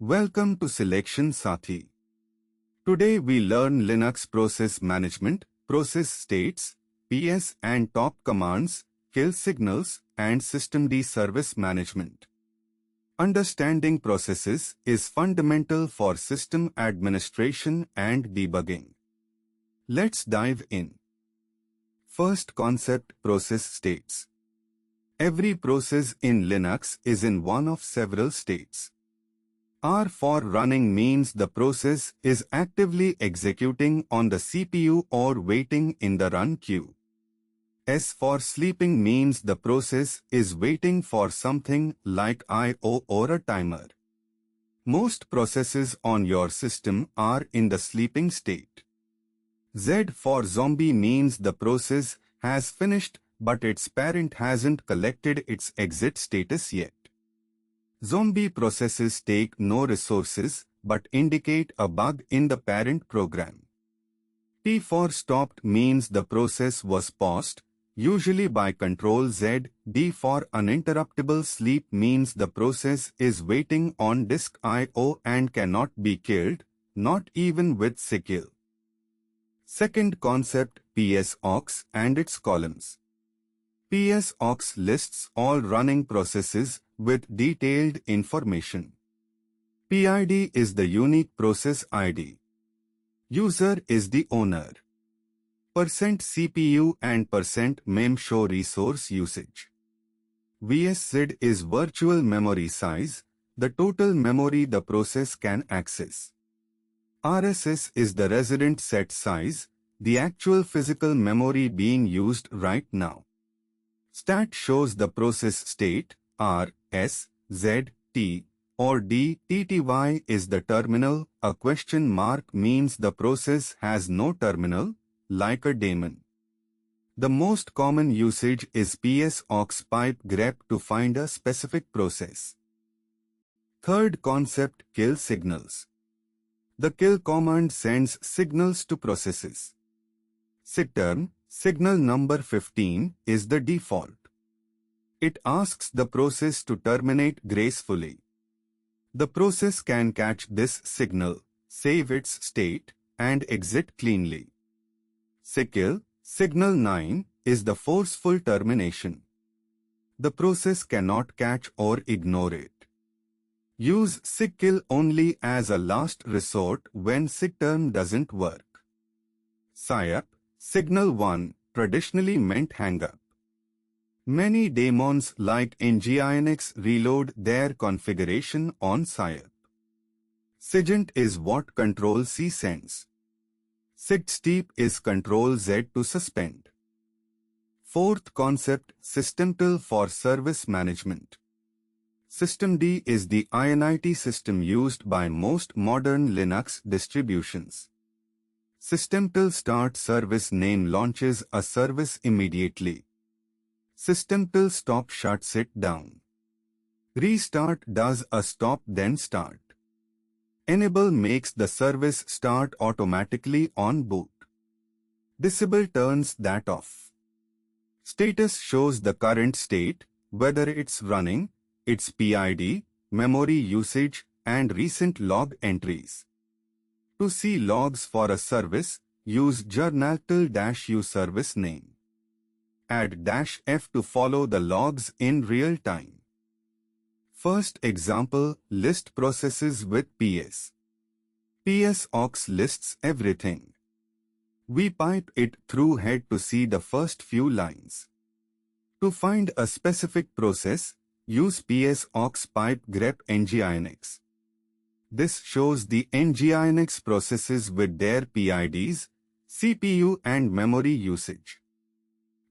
Welcome to Selection Sathi. Today we learn Linux process management, process states, PS and top commands, kill signals, and systemd service management. Understanding processes is fundamental for system administration and debugging. Let's dive in. First concept: process states. Every process in Linux is in one of several states. R for running means the process is actively executing on the CPU or waiting in the run queue. S for sleeping means the process is waiting for something like I/O or a timer. Most processes on your system are in the sleeping state. Z for zombie means the process has finished but its parent hasn't collected its exit status yet. Zombie processes take no resources but indicate a bug in the parent program. T for stopped means the process was paused, usually by Ctrl+Z. D for uninterruptible sleep means the process is waiting on disk I/O and cannot be killed, not even with SIGKILL. Second concept: PS-aux and its columns. PS-aux lists all running processes with detailed information. PID is the unique process ID. User is the owner. %CPU and %mem show resource usage. VSZ is virtual memory size, the total memory the process can access. RSS is the resident set size, the actual physical memory being used right now. Stat shows the process state. R, S, Z, T, or D. TTY is the terminal. A question mark means the process has no terminal, like a daemon. The most common usage is PS-aux pipe grep to find a specific process. Third concept: kill signals. The kill command sends signals to processes. SIGTERM, signal number 15, is the default. It asks the process to terminate gracefully. The process can catch this signal, save its state, and exit cleanly. SIGKILL, signal 9, is the forceful termination. The process cannot catch or ignore it. Use SIGKILL only as a last resort when SIGTERM doesn't work. SIGHUP, signal 1, traditionally meant hang-up. Many daemons like Nginx reload their configuration on SIGHUP. SIGINT is what Ctrl+C sends. SIGSTEP is Ctrl+Z to suspend. Fourth concept: systemctl for service management. Systemd is the init system used by most modern Linux distributions. Systemctl start service name launches a service immediately. Systemctl stop shuts it down. Restart does a stop then start. Enable makes the service start automatically on boot. Disable turns that off. Status shows the current state, whether it's running, its PID, memory usage, and recent log entries. To see logs for a service, use journalctl-u service name. Add -f to follow the logs in real time. First example: list processes with PS. PS-aux lists everything. We pipe it through head to see the first few lines. To find a specific process, use PS-aux pipe grep Nginx. This shows the Nginx processes with their PIDs, CPU and memory usage.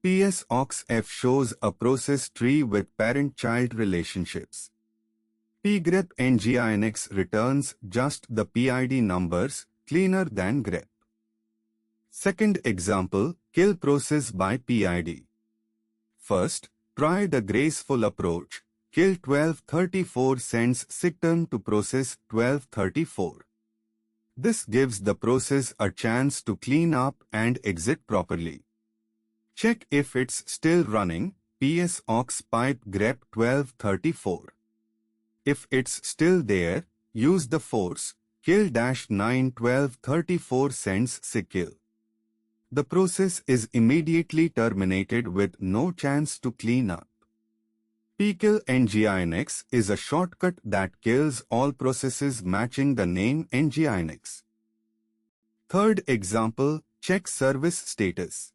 PS-aux-f shows a process tree with parent-child relationships. pgrep Nginx returns just the PID numbers, cleaner than grep. Second example: kill process by PID. First, try the graceful approach. Kill 1234 sends SIGTERM to process 1234. This gives the process a chance to clean up and exit properly. Check if it's still running. PS-aux pipe grep 1234. If it's still there, use the force, kill-91234 sends SIGKILL. The process is immediately terminated with no chance to clean up. pkill nginx is a shortcut that kills all processes matching the name nginx. Third example, check service status.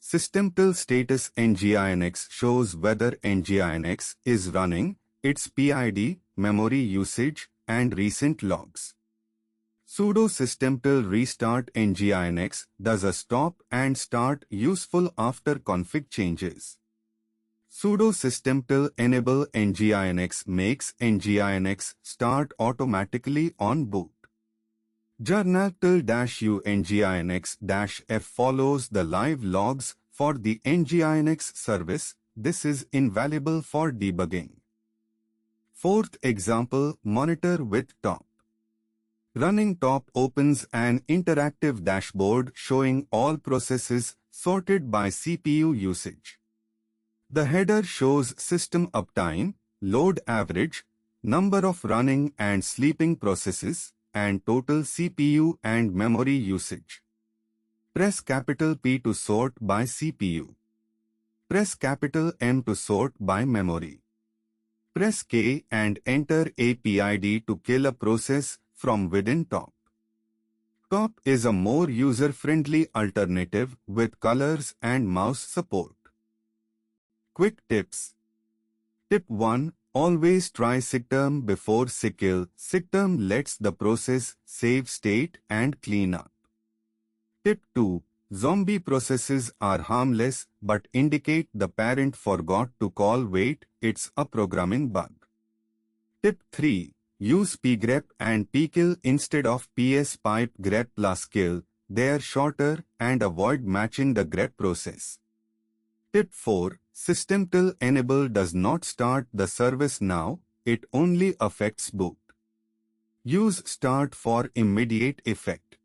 Systemctl status nginx shows whether nginx is running, its PID, memory usage, and recent logs. Sudo systemctl restart nginx does a stop and start useful after config changes. Sudo systemctl enable nginx makes nginx start automatically on boot. journalctl-u nginx-f follows the live logs for the nginx service. This is invaluable for debugging. Fourth example, monitor with top. Running top opens an interactive dashboard showing all processes sorted by CPU usage. The header shows system uptime, load average, number of running and sleeping processes, and total CPU and memory usage. Press capital P to sort by CPU. Press capital M to sort by memory. Press K and enter a PID to kill a process from within top. Top is a more user-friendly alternative with colors and mouse support. Quick tips. Tip 1. Always try SIGTERM before SIGKILL. SIGTERM lets the process save state and clean up. Tip 2. Zombie processes are harmless but indicate the parent forgot to call wait. It's a programming bug. Tip 3. Use pgrep and pkill instead of pipe grep plus kill. They are shorter and avoid matching the grep process. Tip 4. Systemctl enable does not start the service now, it only affects boot. Use start for immediate effect.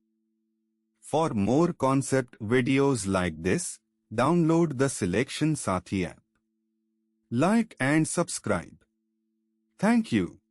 For more concept videos like this, download the Selection Sathi app. Like and subscribe. Thank you.